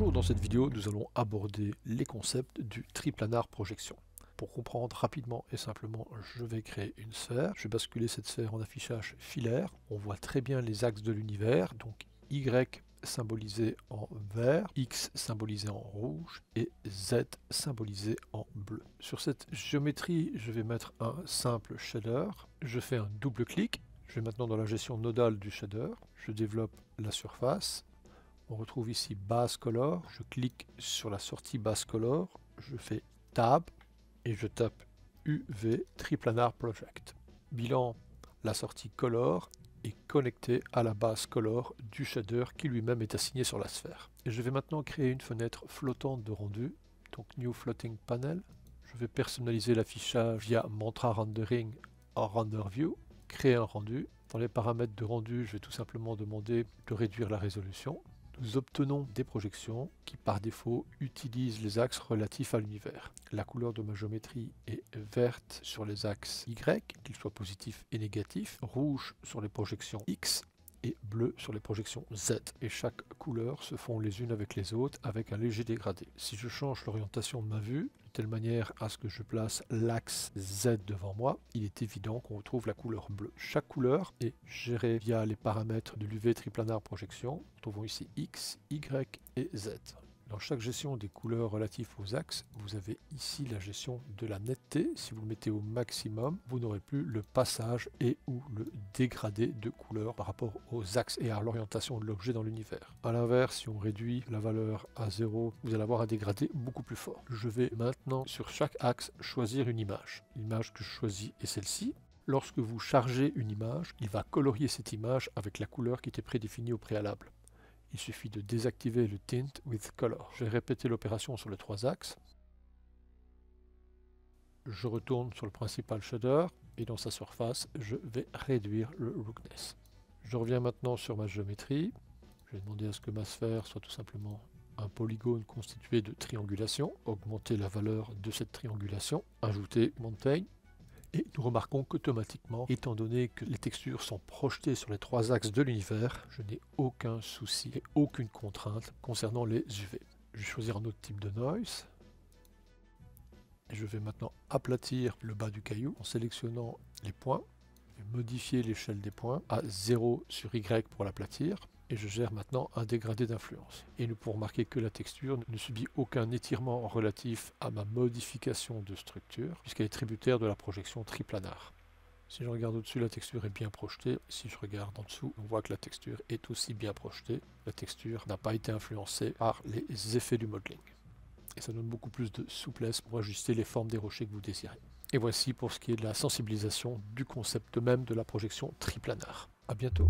Bonjour, dans cette vidéo, nous allons aborder les concepts du triplanar projection. Pour comprendre rapidement et simplement, je vais créer une sphère. Je vais basculer cette sphère en affichage filaire. On voit très bien les axes de l'univers, donc Y symbolisé en vert, X symbolisé en rouge et Z symbolisé en bleu. Sur cette géométrie, je vais mettre un simple shader. Je fais un double clic. Je vais maintenant dans la gestion nodale du shader. Je développe la surface. On retrouve ici Base Color, je clique sur la sortie Base Color, je fais Tab et je tape UV Triplanar Project. Bilan, la sortie Color est connectée à la base Color du shader qui lui-même est assigné sur la sphère. Et je vais maintenant créer une fenêtre flottante de rendu, donc New Floating Panel. Je vais personnaliser l'affichage via Mantra Rendering en Render View, créer un rendu. Dans les paramètres de rendu, je vais tout simplement demander de réduire la résolution. Nous obtenons des projections qui par défaut utilisent les axes relatifs à l'univers. La couleur de ma géométrie est verte sur les axes Y, qu'ils soient positifs et négatifs, rouge sur les projections X et bleu sur les projections Z. Et chaque couleur se fond les unes avec les autres avec un léger dégradé. Si je change l'orientation de ma vue, de telle manière à ce que je place l'axe Z devant moi, il est évident qu'on retrouve la couleur bleue. Chaque couleur est gérée via les paramètres de l'UV Triplanar Projection. Nous trouvons ici X, Y et Z. Dans chaque gestion des couleurs relatives aux axes, vous avez ici la gestion de la netteté. Si vous le mettez au maximum, vous n'aurez plus le passage et ou le dégradé de couleur par rapport aux axes et à l'orientation de l'objet dans l'univers. A l'inverse, si on réduit la valeur à 0, vous allez avoir un dégradé beaucoup plus fort. Je vais maintenant sur chaque axe choisir une image. L'image que je choisis est celle-ci. Lorsque vous chargez une image, il va colorier cette image avec la couleur qui était prédéfinie au préalable. Il suffit de désactiver le Tint with Color. Je vais répéter l'opération sur les trois axes. Je retourne sur le principal shader et dans sa surface, je vais réduire le Roughness. Je reviens maintenant sur ma géométrie. Je vais demander à ce que ma sphère soit tout simplement un polygone constitué de triangulation. Augmenter la valeur de cette triangulation. Ajouter Mountain. Et nous remarquons qu'automatiquement, étant donné que les textures sont projetées sur les trois axes de l'univers, je n'ai aucun souci et aucune contrainte concernant les UV. Je vais choisir un autre type de noise. Et je vais maintenant aplatir le bas du caillou en sélectionnant les points. Je vais modifier l'échelle des points à 0 sur Y pour l'aplatir. Et je gère maintenant un dégradé d'influence. Et nous pouvons remarquer que la texture ne subit aucun étirement relatif à ma modification de structure, puisqu'elle est tributaire de la projection triplanar. Si je regarde au-dessus, la texture est bien projetée. Si je regarde en dessous, on voit que la texture est aussi bien projetée. La texture n'a pas été influencée par les effets du modeling. Et ça donne beaucoup plus de souplesse pour ajuster les formes des rochers que vous désirez. Et voici pour ce qui est de la sensibilisation du concept même de la projection triplanar. À bientôt.